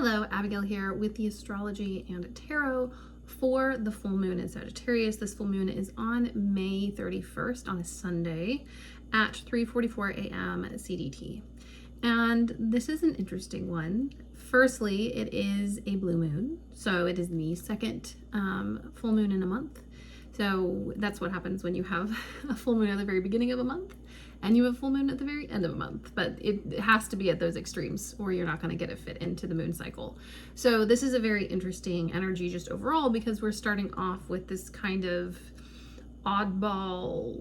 Hello, Abigail here with the Astrology and Tarot for the full moon in Sagittarius. This full moon is on May 31st on a Sunday at 3:44 a.m. CDT. And this is an interesting one. Firstly, it is a blue moon, so it is the second full moon in a month. So that's what happens when you have a full moon at the very beginning of a month and you have a full moon at the very end of a month, but it has to be at those extremes or you're not going to get it fit into the moon cycle. So this is a very interesting energy just overall because we're starting off with this kind of oddball,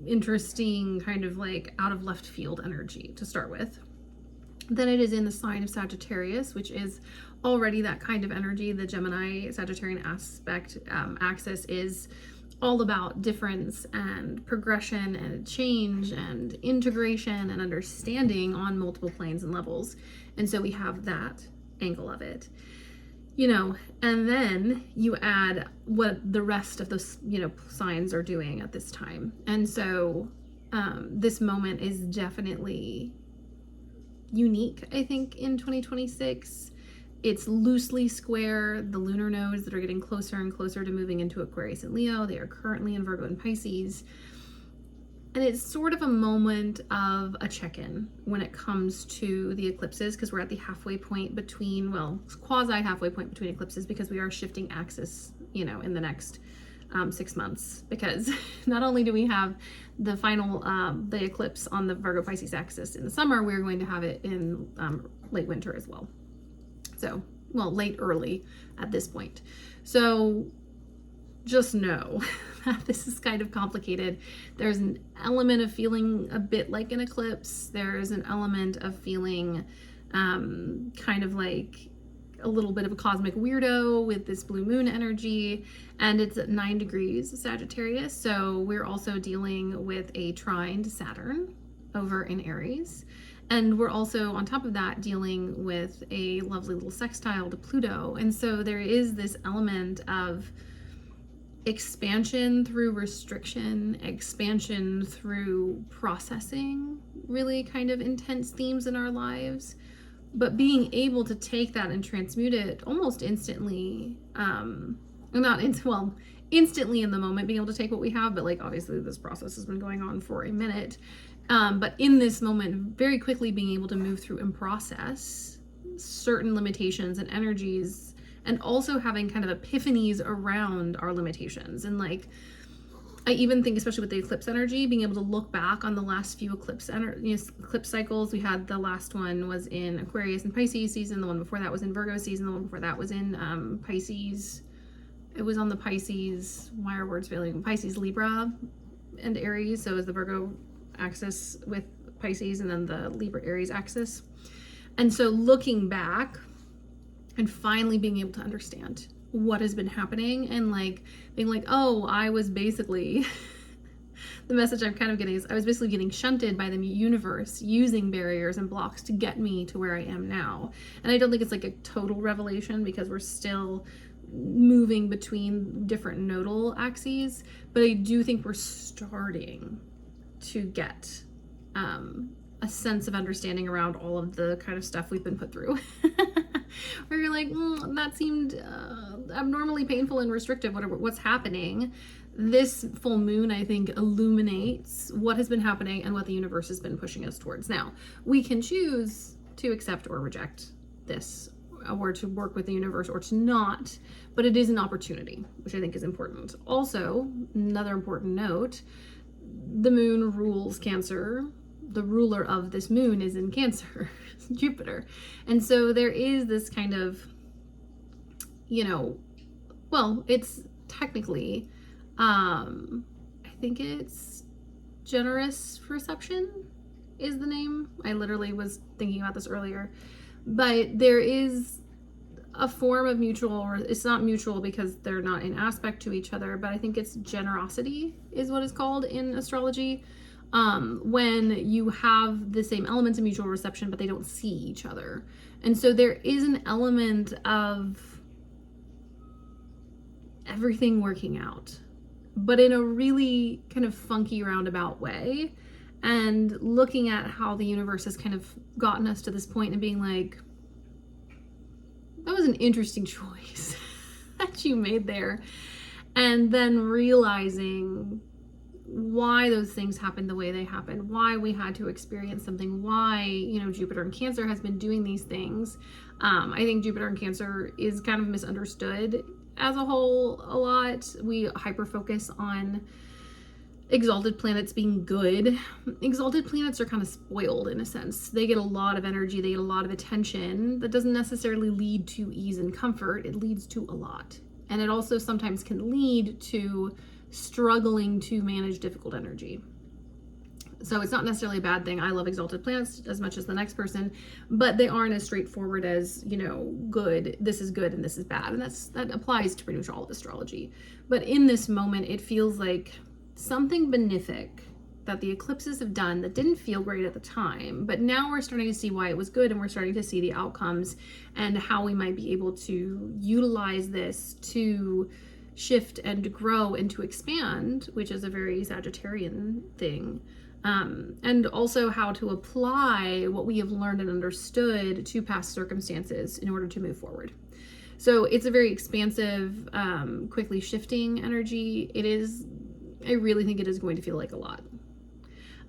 interesting kind of like out of left field energy to start with. Then it is in the sign of Sagittarius, which is already that kind of energy. The Gemini Sagittarian aspect axis is all about difference and progression and change and integration and understanding on multiple planes and levels. And so we have that angle of it, and then you add what the rest of those, signs are doing at this time. And so this moment is definitely unique, I think, in 2026. It's loosely square. The lunar nodes that are getting closer and closer to moving into Aquarius and Leo, they are currently in Virgo and Pisces. And it's sort of a moment of a check-in when it comes to the eclipses, because we're at the halfway point between, quasi halfway point between eclipses, because we are shifting axis, in the next 6 months, because not only do we have the final, the eclipse on the Virgo Pisces axis in the summer, we're going to have it in late winter as well. So, late early at this point. So just know that this is kind of complicated. There's an element of feeling a bit like an eclipse. There's an element of feeling kind of like a little bit of a cosmic weirdo with this blue moon energy, and it's at 9 degrees Sagittarius. So we're also dealing with a trine to Saturn over in Aries. And we're also, on top of that, dealing with a lovely little sextile to Pluto. And so there is this element of expansion through restriction, expansion through processing, really kind of intense themes in our lives. But being able to take that and transmute it almost instantly, instantly in the moment, being able to take what we have, but obviously this process has been going on for a minute. But in this moment, very quickly being able to move through and process certain limitations and energies, and also having kind of epiphanies around our limitations. And I even think, especially with the eclipse energy, being able to look back on the last few eclipse cycles. We had the last one was in Aquarius and Pisces season. The one before that was in Virgo season. The one before that was in Pisces. It was on the Pisces, why are words failing? Pisces, Libra, and Aries. So it was the Virgo axis with Pisces and then the Libra Aries axis. And so looking back and finally being able to understand what has been happening and being I was basically the message I'm kind of getting is I was basically getting shunted by the universe using barriers and blocks to get me to where I am now. And I don't think it's a total revelation because we're still moving between different nodal axes, but I do think we're starting to get a sense of understanding around all of the kind of stuff we've been put through. Where you're that seemed abnormally painful and restrictive. What's happening? This full moon, I think, illuminates what has been happening and what the universe has been pushing us towards. Now, we can choose to accept or reject this, or to work with the universe or to not, but it is an opportunity, which I think is important. Also, another important note, the moon rules Cancer. The ruler of this moon is in Cancer, Jupiter. And so there is this kind of, it's technically, I think it's generous reception is the name. I literally was thinking about this earlier. But there is a form of mutual, or it's not mutual because they're not in aspect to each other, but I think it's generosity is what it's called in astrology. When you have the same elements of mutual reception, but they don't see each other. And so there is an element of everything working out, but in a really kind of funky roundabout way. And looking at how the universe has kind of gotten us to this point and being that was an interesting choice that you made there. And then realizing why those things happened the way they happened, why we had to experience something, why, Jupiter in Cancer has been doing these things. I think Jupiter in Cancer is kind of misunderstood as a whole a lot. We hyper focus on exalted planets being good. Exalted planets are kind of spoiled in a sense. They get a lot of energy, they get a lot of attention. That doesn't necessarily lead to ease and comfort. It leads to a lot. And it also sometimes can lead to struggling to manage difficult energy. So it's not necessarily a bad thing. I love exalted planets as much as the next person, but they aren't as straightforward as, good, this is good and this is bad. And that applies to pretty much all of astrology. But in this moment, it feels like something benefic that the eclipses have done that didn't feel great at the time, but now we're starting to see why it was good, and we're starting to see the outcomes and how we might be able to utilize this to shift and grow and to expand, which is a very Sagittarian thing. And also how to apply what we have learned and understood to past circumstances in order to move forward. So it's a very expansive, quickly shifting energy. I really think it is going to feel like a lot.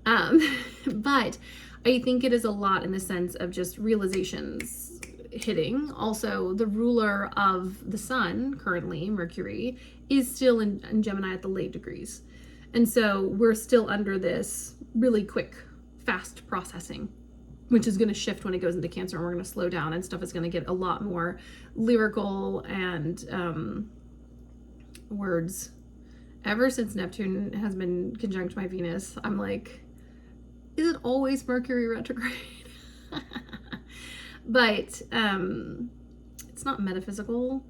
But I think it is a lot in the sense of just realizations hitting. Also, the ruler of the sun currently, Mercury, is still in Gemini at the late degrees. And so we're still under this really quick, fast processing, which is going to shift when it goes into Cancer, and we're going to slow down, and stuff is going to get a lot more lyrical and words. Ever since Neptune has been conjunct my Venus, I'm like, is it always Mercury retrograde? But it's not metaphysical.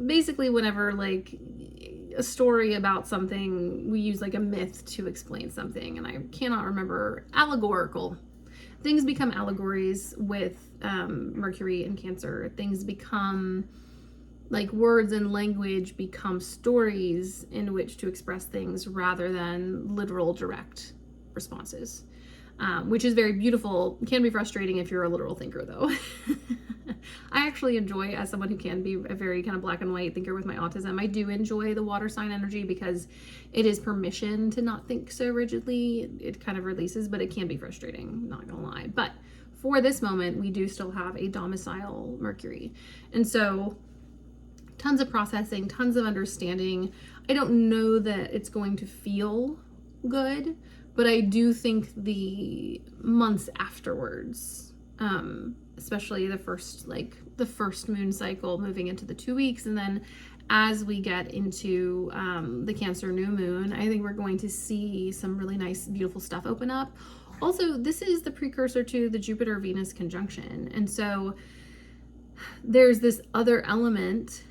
Basically, whenever like a story about something, we use like a myth to explain something, and I cannot remember. Allegorical. Things become allegories with Mercury and Cancer. Things become like words and language become stories in which to express things rather than literal direct responses, which is very beautiful. Can be frustrating if you're a literal thinker though. I actually enjoy, as someone who can be a very kind of black and white thinker with my autism, I do enjoy the water sign energy because it is permission to not think so rigidly. It kind of releases, but it can be frustrating, not gonna lie. But for this moment, we do still have a domicile Mercury. And so tons of processing, tons of understanding. I don't know that it's going to feel good, but I do think the months afterwards, especially the first moon cycle moving into the 2 weeks, and then as we get into the Cancer new moon, I think we're going to see some really nice, beautiful stuff open up. Also, this is the precursor to the Jupiter-Venus conjunction, and so there's this other element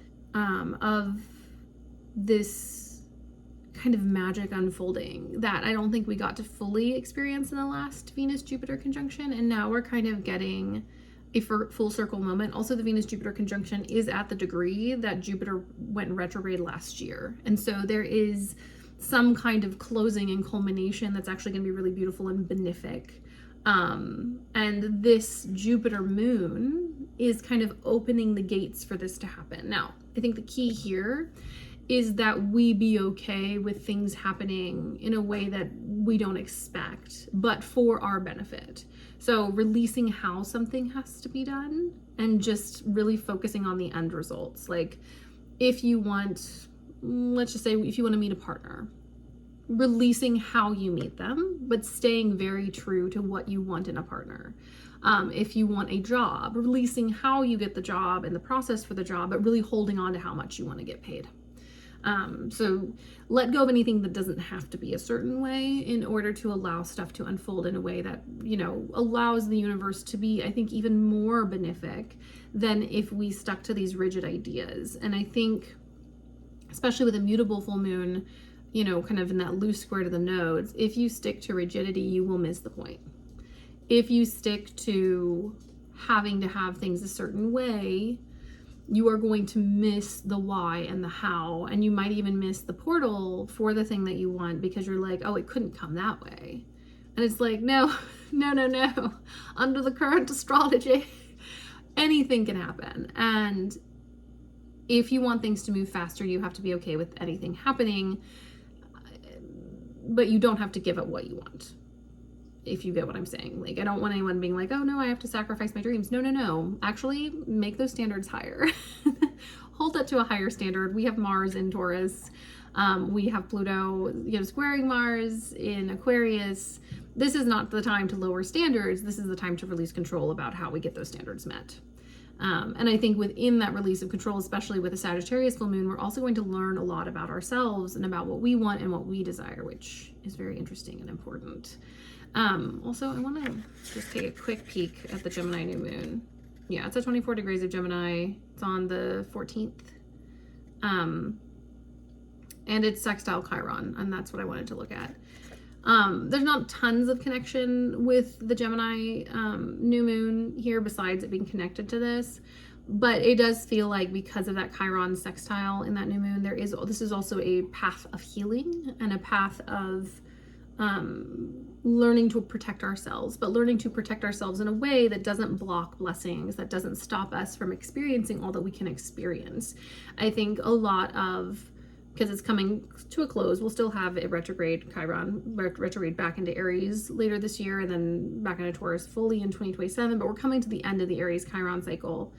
of this kind of magic unfolding that I don't think we got to fully experience in the last Venus-Jupiter conjunction, and now we're kind of getting a full circle moment. Also, the Venus-Jupiter conjunction is at the degree that Jupiter went retrograde last year, and so there is some kind of closing and culmination that's actually going to be really beautiful and benefic. And this Jupiter moon is kind of opening the gates for this to happen. Now, I think the key here is that we be okay with things happening in a way that we don't expect, but for our benefit. So releasing how something has to be done and just really focusing on the end results. Like if you want, let's just say if you want to meet a partner, releasing how you meet them, but staying very true to what you want in a partner. If you want a job, releasing how you get the job and the process for the job, but really holding on to how much you want to get paid. So let go of anything that doesn't have to be a certain way in order to allow stuff to unfold in a way that, allows the universe to be, I think, even more benefic than if we stuck to these rigid ideas. And I think, especially with a mutable full moon, kind of in that loose square to the nodes, if you stick to rigidity, you will miss the point. If you stick to having to have things a certain way, you are going to miss the why and the how, and you might even miss the portal for the thing that you want because you're like, oh, it couldn't come that way. And it's like, no. Under the current astrology, anything can happen. And if you want things to move faster, you have to be okay with anything happening, but you don't have to give up what you want. If you get what I'm saying. Like, I don't want anyone being like, oh no, I have to sacrifice my dreams. No. Actually, make those standards higher. Hold that to a higher standard. We have Mars in Taurus. We have Pluto, squaring Mars in Aquarius. This is not the time to lower standards. This is the time to release control about how we get those standards met. And I think within that release of control, especially with the Sagittarius full moon, we're also going to learn a lot about ourselves and about what we want and what we desire, which is very interesting and important. Also, I want to just take a quick peek at the Gemini new moon. Yeah, it's at 24 degrees of Gemini. It's on the 14th. And it's sextile Chiron, and that's what I wanted to look at. There's not tons of connection with the Gemini new moon here besides it being connected to this, but it does feel like because of that Chiron sextile in that new moon, this is also a path of healing and a path of learning to protect ourselves, but learning to protect ourselves in a way that doesn't block blessings, that doesn't stop us from experiencing all that we can experience. I think a lot of, because it's coming to a close, we'll still have a retrograde Chiron, retrograde back into Aries later this year, and then back into Taurus fully in 2027, but we're coming to the end of the Aries Chiron cycle.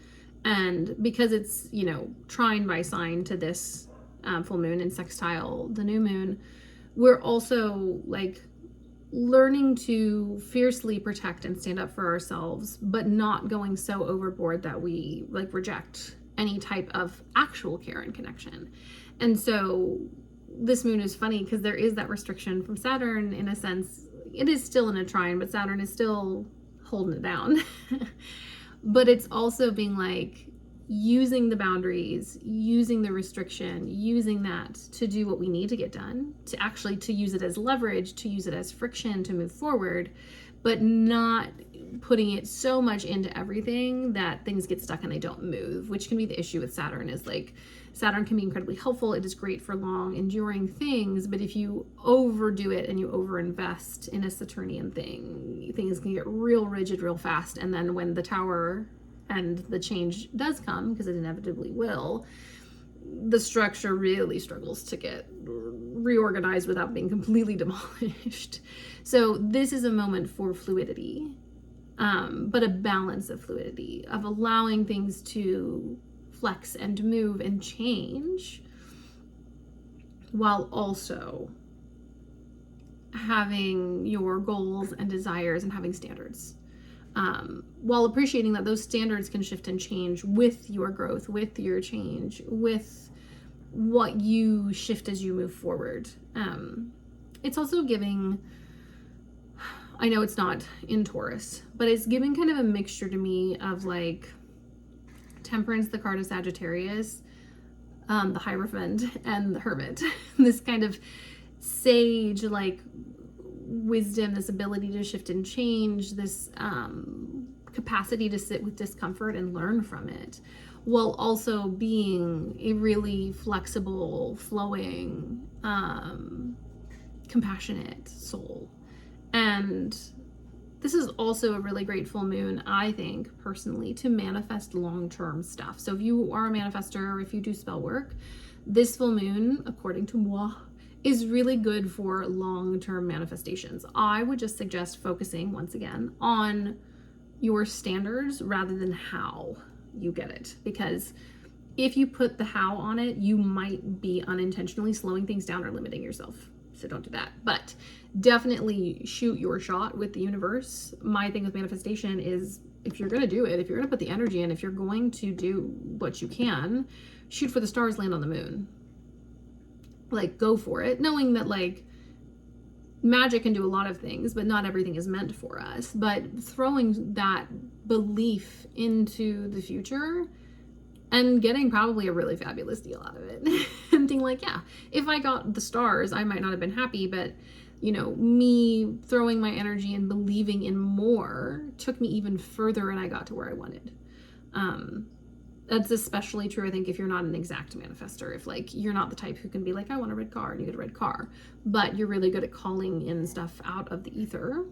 And because it's, trine by sign to this full moon and sextile the new moon, we're also like learning to fiercely protect and stand up for ourselves, but not going so overboard that we like reject any type of actual care and connection. And so this moon is funny because there is that restriction from Saturn in a sense. It is still in a trine, but Saturn is still holding it down. But it's also being like using the boundaries, using the restriction, using that to do what we need to get done, to use it as leverage, to use it as friction to move forward, but not putting it so much into everything that things get stuck and they don't move, which can be the issue with Saturn. Is like Saturn can be incredibly helpful. It is great for long enduring things, but if you overdo it and you overinvest in a Saturnian thing, things can get real rigid real fast. And then when the tower and the change does come, because it inevitably will, the structure really struggles to get reorganized without being completely demolished. So this is a moment for fluidity, but a balance of fluidity, of allowing things to flex and move and change, while also having your goals and desires and having standards. While appreciating that those standards can shift and change with your growth, with your change, with what you shift as you move forward. It's also giving, I know it's not in Taurus, but it's giving kind of a mixture to me of like Temperance, the card of Sagittarius, the Hierophant, and the Hermit. This kind of sage, like wisdom, this ability to shift and change, this capacity to sit with discomfort and learn from it, while also being a really flexible, flowing, compassionate soul. And this is also a really great full moon, I think, personally, to manifest long-term stuff. So if you are a manifestor, or if you do spell work, this full moon, according to moi, is really good for long-term manifestations. I would just suggest focusing, once again, on your standards rather than how you get it. Because if you put the how on it, you might be unintentionally slowing things down or limiting yourself. So don't do that. But definitely shoot your shot with the universe. My thing with manifestation is, if you're going to do it, if you're going to put the energy in, if you're going to do what you can, shoot for the stars, land on the moon. Like, go for it, knowing that like magic can do a lot of things, but not everything is meant for us. But throwing that belief into the future and getting probably a really fabulous deal out of it. And being like, yeah, if I got the stars, I might not have been happy, but me throwing my energy and believing in more took me even further, and I got to where I wanted. That's especially true, I think, if you're not an exact manifestor. If like you're not the type who can be like, I want a red car, and you get a red car, but you're really good at calling in stuff out of the ether.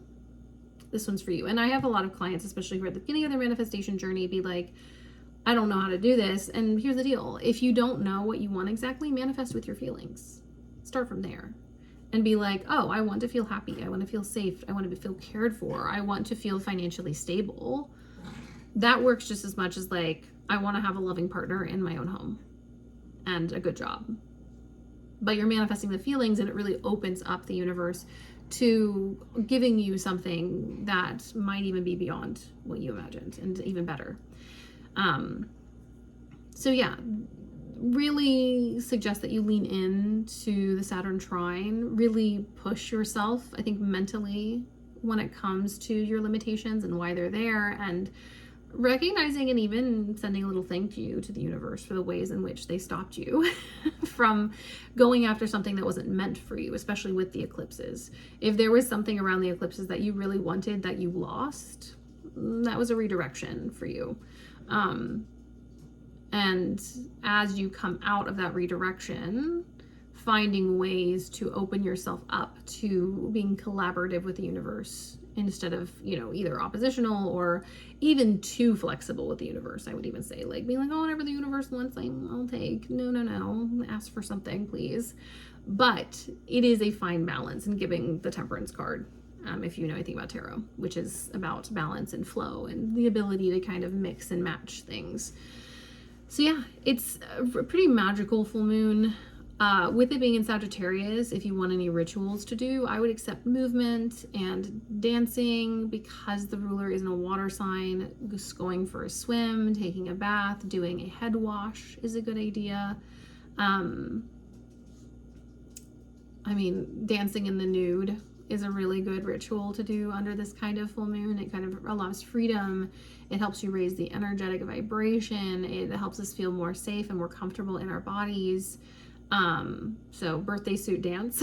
this one's for you. And I have a lot of clients, especially who are at the beginning of their manifestation journey, be like, I don't know how to do this. And here's the deal. If you don't know what you want exactly, manifest with your feelings. Start from there. And be like, oh, I want to feel happy. I want to feel safe. I want to feel cared for. I want to feel financially stable. That works just as much as like, I want to have a loving partner in my own home and a good job. But you're manifesting the feelings, and it really opens up the universe to giving you something that might even be beyond what you imagined and even better. So yeah, really suggest that you lean into the Saturn trine, really push yourself, I think, mentally when it comes to your limitations and why they're there, and recognizing and even sending a little thank you to the universe for the ways in which they stopped you from going after something that wasn't meant for you, especially with the eclipses. If there was something around the eclipses that you really wanted that you lost, that was a redirection for you. And as you come out of that redirection, finding ways to open yourself up to being collaborative with the universe instead of, either oppositional or even too flexible with the universe. I would even say, like, being like, oh, whatever the universe wants, I'll take. No. Ask for something, please. But it is a fine balance in giving the Temperance card. If you know anything about tarot, which is about balance and flow and the ability to kind of mix and match things. So yeah, it's a pretty magical full moon. With it being in Sagittarius, if you want any rituals to do, I would accept movement and dancing, because the ruler is in a water sign. Just going for a swim, taking a bath, doing a head wash is a good idea. Dancing in the nude is a really good ritual to do under this kind of full moon. It kind of allows freedom. It helps you raise the energetic vibration. It helps us feel more safe and more comfortable in our bodies. So birthday suit dance,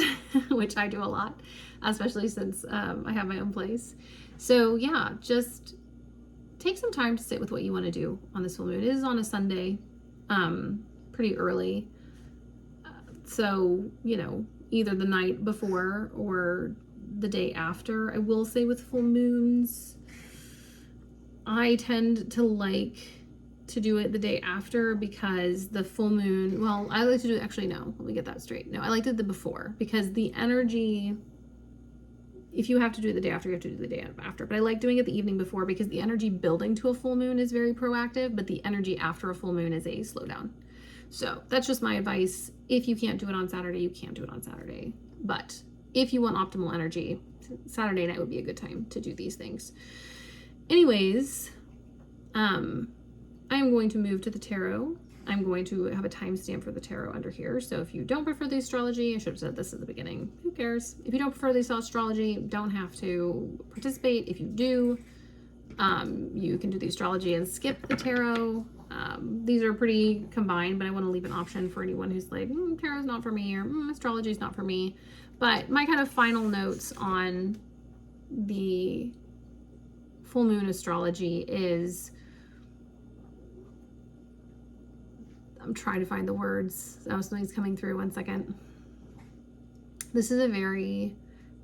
which I do a lot, especially since I have my own place. So yeah, just take some time to sit with what you want to do on this full moon. It is on a Sunday, pretty early. So, either the night before or the day after. I will say with full moons, I tend to like to do it the day after, because the full moon, I like to do it, actually, no, let me get that straight. No, I like to do the before, because the energy, if you have to do it the day after, you have to do it the day after. But I like doing it the evening before, because the energy building to a full moon is very proactive, but the energy after a full moon is a slowdown. So that's just my advice. If you can't do it on Saturday, you can't do it on Saturday. But if you want optimal energy, Saturday night would be a good time to do these things. Anyways, I am going to move to the tarot. I'm going to have a timestamp for the tarot under here. So if you don't prefer the astrology, I should have said this at the beginning. Who cares? If you don't prefer the astrology, don't have to participate. If you do, you can do the astrology and skip the tarot. These are pretty combined, but I want to leave an option for anyone who's like, tarot's not for me, or astrology's not for me. But my kind of final notes on the full moon astrology is, I'm trying to find the words. Oh, something's coming through. 1 second. This is a very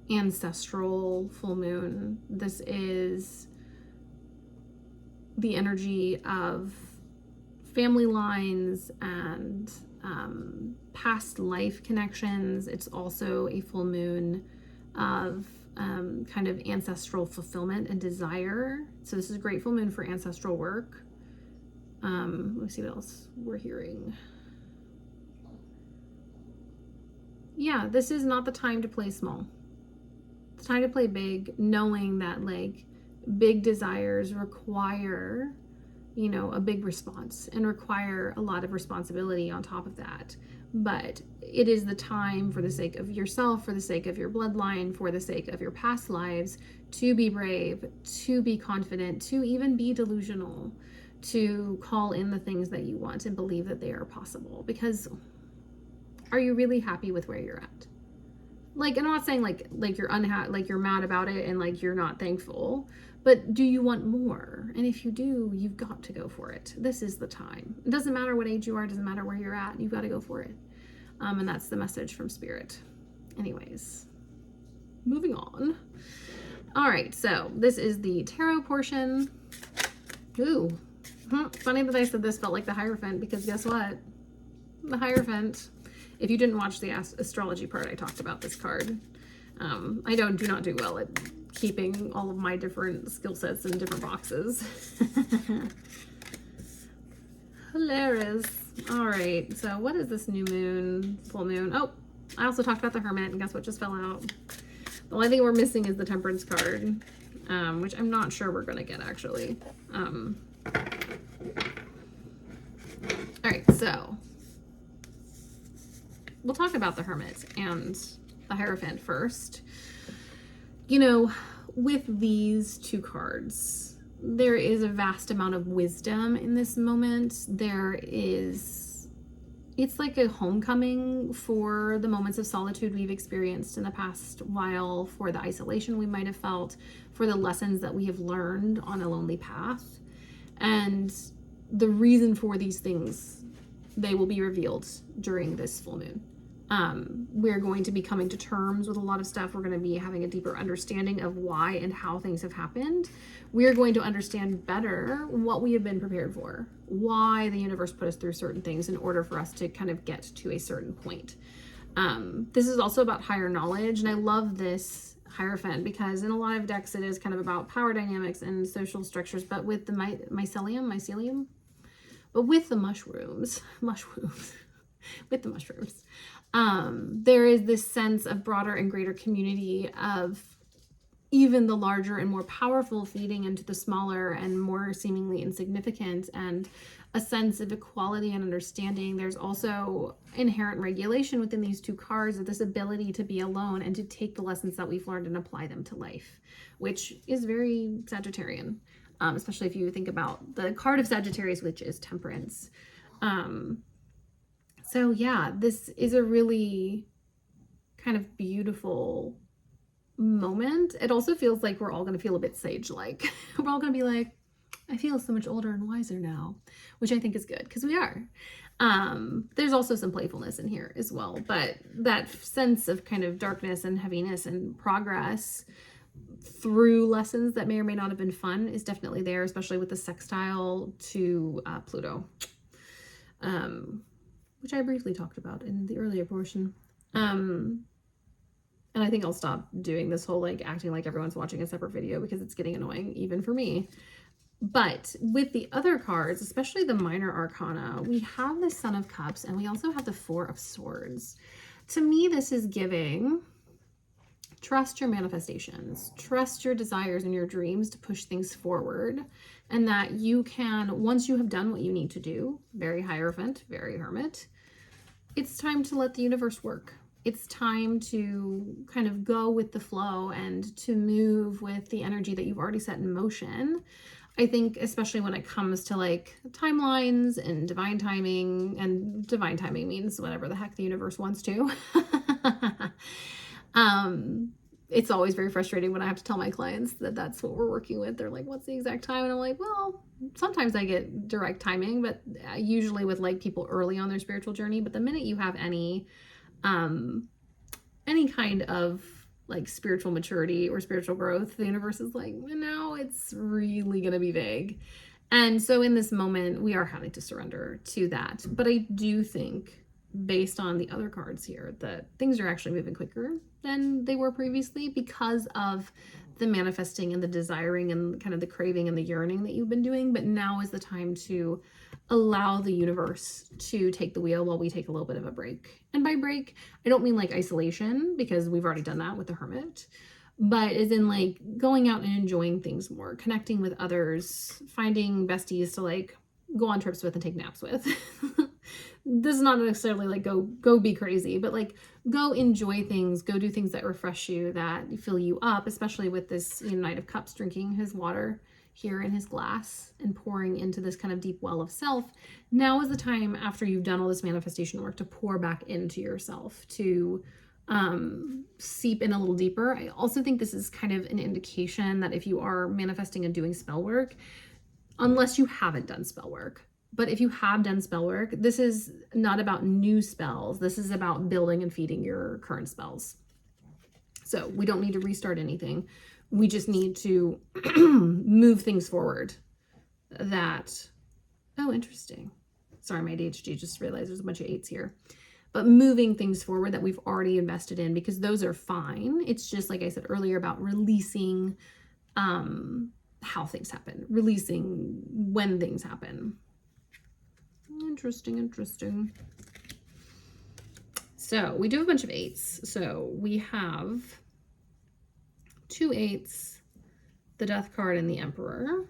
ancestral full moon. This is the energy of family lines and past life connections. It's also a full moon of kind of ancestral fulfillment and desire. So this is a great full moon for ancestral work. Let me see what else we're hearing. Yeah, this is not the time to play small. It's time to play big, knowing that like big desires require, a big response and require a lot of responsibility on top of that. But it is the time, for the sake of yourself, for the sake of your bloodline, for the sake of your past lives, to be brave, to be confident, to even be delusional, to call in the things that you want and believe that they are possible. Because are you really happy with where you're at? Like, I'm not saying like you're unhappy, like you're mad about it and like you're not thankful, but do you want more? And if you do, you've got to go for it. This is the time. It doesn't matter what age you are, it doesn't matter where you're at, you've got to go for it. And that's the message from Spirit. Anyways, moving on. All right, so this is the tarot portion. Ooh, funny that I said this felt like the Hierophant, because guess what? The Hierophant. If you didn't watch the astrology part, I talked about this card. I do not do well at keeping all of my different skill sets in different boxes. Hilarious. All right, so what is this new moon, full moon? Oh, I also talked about the Hermit, and guess what just fell out? The only thing we're missing is the Temperance card, which I'm not sure we're gonna get, actually. All right, so we'll talk about the Hermit and the Hierophant first. You know, with these two cards, there is a vast amount of wisdom in this moment. It's like a homecoming for the moments of solitude we've experienced in the past while, for the isolation we might have felt, for the lessons that we have learned on a lonely path. And the reason for these things, they will be revealed during this full moon. We're going to be coming to terms with a lot of stuff. We're going to be having a deeper understanding of why and how things have happened. We're going to understand better what we have been prepared for, why the universe put us through certain things in order for us to kind of get to a certain point. This is also about higher knowledge, and I love this Hierophant because in a lot of decks it is kind of about power dynamics and social structures, but with the mycelium, but with the mushrooms, with the mushrooms, there is this sense of broader and greater community of even the larger and more powerful feeding into the smaller and more seemingly insignificant, and a sense of equality and understanding. There's also inherent regulation within these two cards of this ability to be alone and to take the lessons that we've learned and apply them to life, which is very Sagittarian, especially if you think about the card of Sagittarius, which is Temperance. So yeah, this is a really kind of beautiful moment. It also feels like we're all going to feel a bit sage-like. We're all going to be like, I feel so much older and wiser now, which I think is good because we are. There's also some playfulness in here as well, but that sense of kind of darkness and heaviness and progress through lessons that may or may not have been fun is definitely there, especially with the sextile to Pluto, which I briefly talked about in the earlier portion. And I think I'll stop doing this whole like acting like everyone's watching a separate video because it's getting annoying even for me. But with the other cards, especially the minor arcana, we have the Son of Cups and we also have the Four of Swords. To me, this is giving trust your manifestations, trust your desires and your dreams to push things forward, and that you can, once you have done what you need to do, very Hierophant, very Hermit, it's time to let the universe work. It's time to kind of go with the flow and to move with the energy that you've already set in motion. I think especially when it comes to like timelines and divine timing, and divine timing means whatever the heck the universe wants to. It's always very frustrating when I have to tell my clients that that's what we're working with. They're like, what's the exact time? And I'm like, well, sometimes I get direct timing, but usually with like people early on their spiritual journey. But the minute you have any kind of like spiritual maturity or spiritual growth, the universe is like, no, it's really going to be vague. And so in this moment, we are having to surrender to that. But I do think, based on the other cards here, that things are actually moving quicker than they were previously because of the manifesting and the desiring and kind of the craving and the yearning that you've been doing. But now is the time to allow the universe to take the wheel while we take a little bit of a break. And by break, I don't mean like isolation, because we've already done that with the Hermit, but as in like going out and enjoying things more, connecting with others, finding besties to like go on trips with and take naps with. This is not necessarily like go be crazy, but like go enjoy things, go do things that refresh you, that fill you up, especially with this Knight of Cups drinking his water here in his glass and pouring into this kind of deep well of self. Now is the time, after you've done all this manifestation work, to pour back into yourself, to seep in a little deeper. I also think this is kind of an indication that if you are manifesting and doing spell work, unless you haven't done spell work, but if you have done spell work, this is not about new spells. This is about building and feeding your current spells. So we don't need to restart anything. We just need to move things forward that, oh, interesting. Sorry, my ADHD just realized there's a bunch of 8s here. But moving things forward that we've already invested in, because those are fine. It's just, like I said earlier, about releasing how things happen, releasing when things happen. Interesting, interesting. So we do have a bunch of 8s. So we have 2 8s, the Death card, and the Emperor.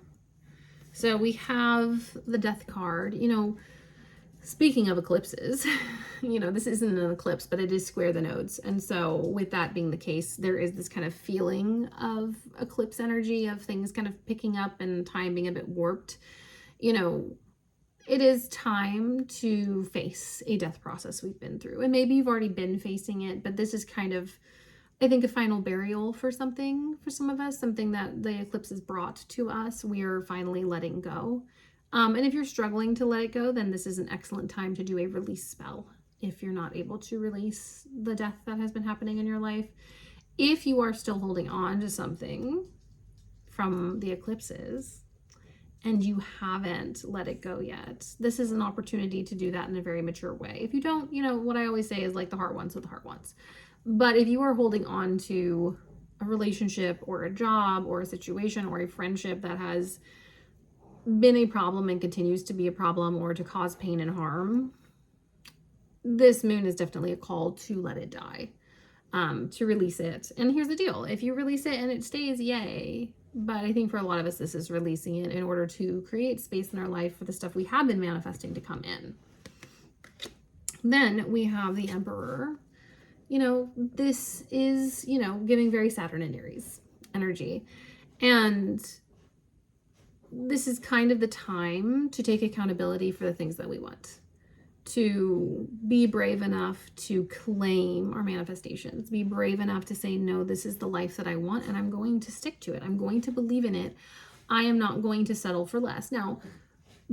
So we have the Death card. You know, speaking of eclipses, you know, this isn't an eclipse, but it is square the nodes. And so with that being the case, there is this kind of feeling of eclipse energy, of things kind of picking up and time being a bit warped. You know, it is time to face a death process we've been through. And maybe you've already been facing it, but this is kind of, I think, a final burial for something, for some of us, something that the eclipse has brought to us. We are finally letting go. And if you're struggling to let it go, then this is an excellent time to do a release spell. If you're not able to release the death that has been happening in your life, if you are still holding on to something from the eclipses and you haven't let it go yet, this is an opportunity to do that in a very mature way. If you don't, you know, what I always say is, like, the heart wants what the heart wants. But if you are holding on to a relationship or a job or a situation or a friendship that has been a problem and continues to be a problem, or to cause pain and harm, this moon is definitely a call to let it die, to release it. And here's the deal. If you release it and it stays, yay. But I think for a lot of us, this is releasing it in order to create space in our life for the stuff we have been manifesting to come in. Then we have the Emperor. You know, this is, you know, giving very Saturn and Aries energy. And this is kind of the time to take accountability for the things that we want, to be brave enough to claim our manifestations, be brave enough to say, no, this is the life that I want, and I'm going to stick to it. I'm going to believe in it. I am not going to settle for less. Now,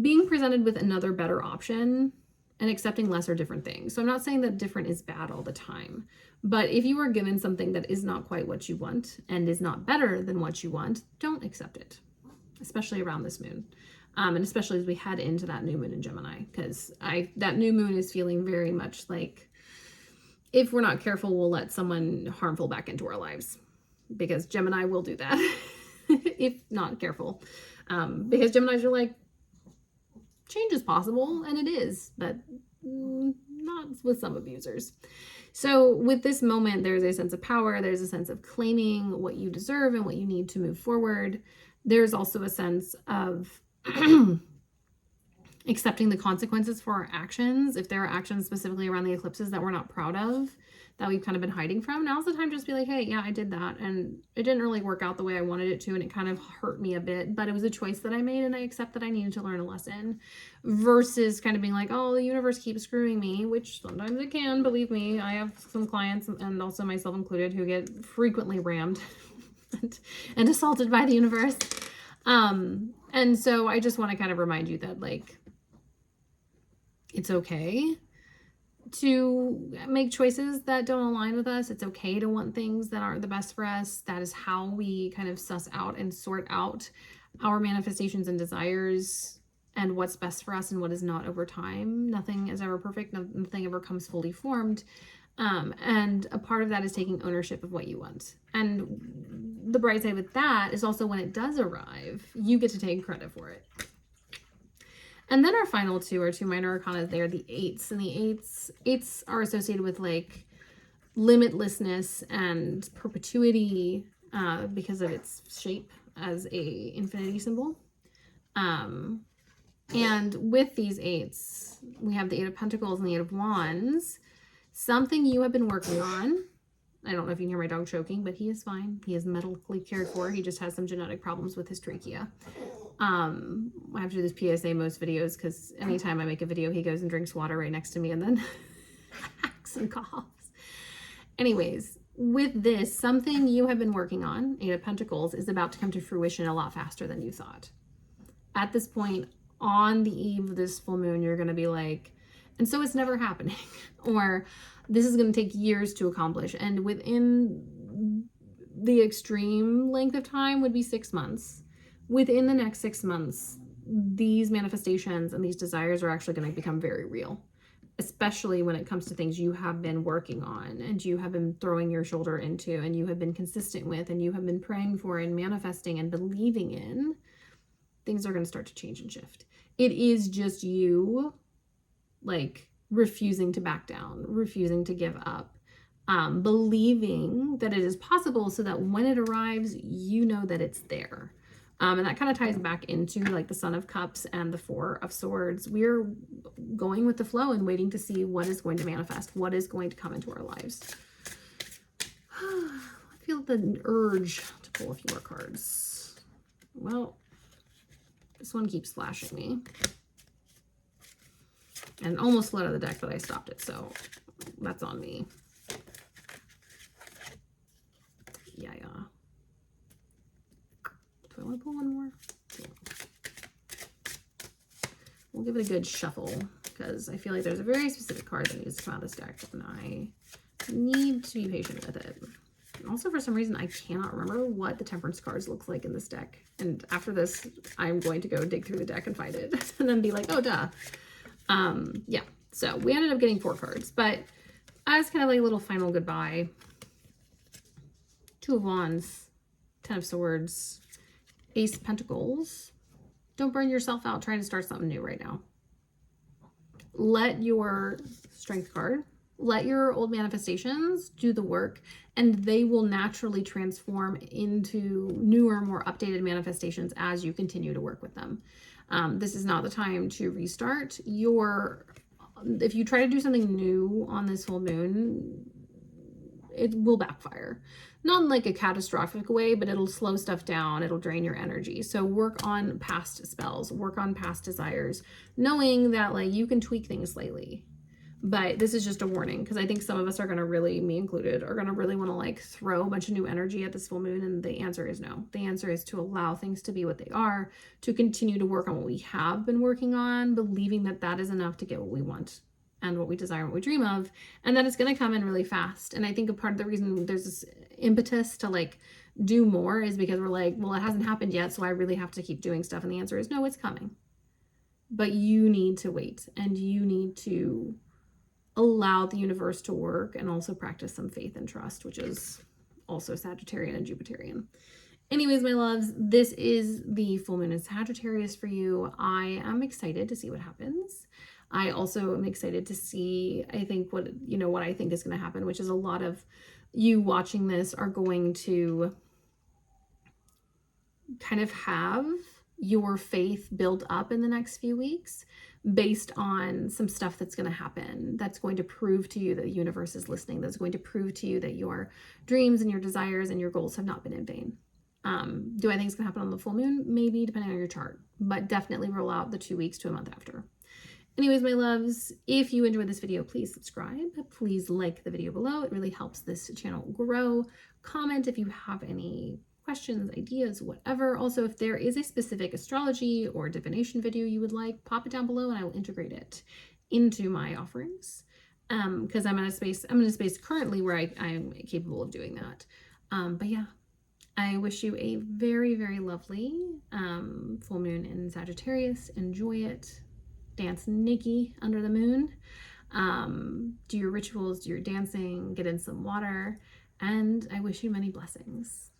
being presented with another better option and accepting less are different things. So I'm not saying that different is bad all the time, but if you are given something that is not quite what you want and is not better than what you want, don't accept it, especially around this moon. And especially as we head into that new moon in Gemini, because that new moon is feeling very much like, if we're not careful, we'll let someone harmful back into our lives, because Gemini will do that if not careful. Because Geminis are like, change is possible, and it is, but not with some abusers. So with this moment, there's a sense of power. There's a sense of claiming what you deserve and what you need to move forward. There's also a sense of accepting the consequences for our actions. If there are actions specifically around the eclipses that we're not proud of, that we've kind of been hiding from, now's the time to just be like, hey, yeah, I did that, and it didn't really work out the way I wanted it to, and it kind of hurt me a bit, but it was a choice that I made, and I accept that I needed to learn a lesson, versus kind of being like, oh, the universe keeps screwing me, which sometimes it can, believe me. I have some clients, and also myself included, who get frequently rammed and assaulted by the universe. And so I just want to kind of remind you that, like, it's okay to make choices that don't align with us. It's okay to want things that aren't the best for us. That is how we kind of suss out and sort out our manifestations and desires, and what's best for us and what is not over time. Nothing is ever perfect. Nothing ever comes fully formed. And a part of that is taking ownership of what you want. And the bright side with that is also, when it does arrive, you get to take credit for it. And then our final two are 2 minor arcana. They're the 8s. And the 8s are associated with, like, limitlessness and perpetuity, because of its shape as a infinity symbol. And with these 8s, we have the 8 of Pentacles and the 8 of Wands. Something you have been working on. I don't know if you can hear my dog choking, but he is fine. He is medically cared for. He just has some genetic problems with his trachea. I have to do this PSA most videos, because anytime I make a video, he goes and drinks water right next to me and then hacks and coughs. Anyways, with this, something you have been working on, 8 of Pentacles, is about to come to fruition a lot faster than you thought. At this point, on the eve of this full moon, you're going to be like, and so it's never happening, or this is going to take years to accomplish. And within the extreme length of time would be 6 months. Within the next 6 months, these manifestations and these desires are actually going to become very real, especially when it comes to things you have been working on and you have been throwing your shoulder into and you have been consistent with and you have been praying for and manifesting and believing in. Things are going to start to change and shift. It is just you, like, refusing to back down, refusing to give up, believing that it is possible so that when it arrives, you know that it's there. And that kind of ties back into like the Son of Cups and the Four of Swords. We're going with the flow and waiting to see what is going to manifest, what is going to come into our lives. I feel the urge to pull a few more cards. Well, this one keeps flashing me. And almost flew out of the deck, but I stopped it, so that's on me. Yeah. Do I want to pull one more? Yeah. We'll give it a good shuffle, because I feel like there's a very specific card that needs to come out of this deck, and I need to be patient with it. Also, for some reason, I cannot remember what the Temperance cards looks like in this deck. And after this, I'm going to go dig through the deck and find it, and then be like, oh, duh. Yeah, so we ended up getting 4 cards, but as kind of like a little final goodbye, 2 of Wands, 10 of Swords, Ace of Pentacles. Don't burn yourself out trying to start something new right now. Let your Strength card, let your old manifestations do the work, and they will naturally transform into newer, more updated manifestations as you continue to work with them. This is not the time to restart. If you try to do something new on this full moon, it will backfire. Not in like a catastrophic way, but it'll slow stuff down. It'll drain your energy. So work on past spells, work on past desires, knowing that like you can tweak things slightly. But this is just a warning, because I think some of us are going to really, me included, are going to really want to like throw a bunch of new energy at this full moon. And the answer is no. The answer is to allow things to be what they are, to continue to work on what we have been working on, believing that that is enough to get what we want and what we desire and what we dream of, and that it's going to come in really fast. And I think a part of the reason there's this impetus to like do more is because we're like, well, it hasn't happened yet, so I really have to keep doing stuff. And the answer is no, it's coming. But you need to wait, and you need to allow the universe to work, and also practice some faith and trust, which is also Sagittarian and Jupiterian. Anyways, my loves, this is the full moon in Sagittarius for you. I am excited to see what happens. I also am excited to see, I think what I think is going to happen, which is a lot of you watching this are going to kind of have your faith built up in the next few weeks based on some stuff that's going to happen, that's going to prove to you that the universe is listening, that's going to prove to you that your dreams and your desires and your goals have not been in vain. Do I think it's going to happen on the full moon? Maybe, depending on your chart, but definitely roll out the 2 weeks to a month after. Anyways, my loves, if you enjoyed this video, please subscribe. Please like the video below. It really helps this channel grow. Comment if you have any questions, ideas, whatever. Also, if there is a specific astrology or divination video you would like, pop it down below and I will integrate it into my offerings. Because I'm in a space currently where I'm capable of doing that. But yeah, I wish you a very, very lovely full moon in Sagittarius. Enjoy it. Dance naked under the moon. Do your rituals, do your dancing, get in some water, and I wish you many blessings.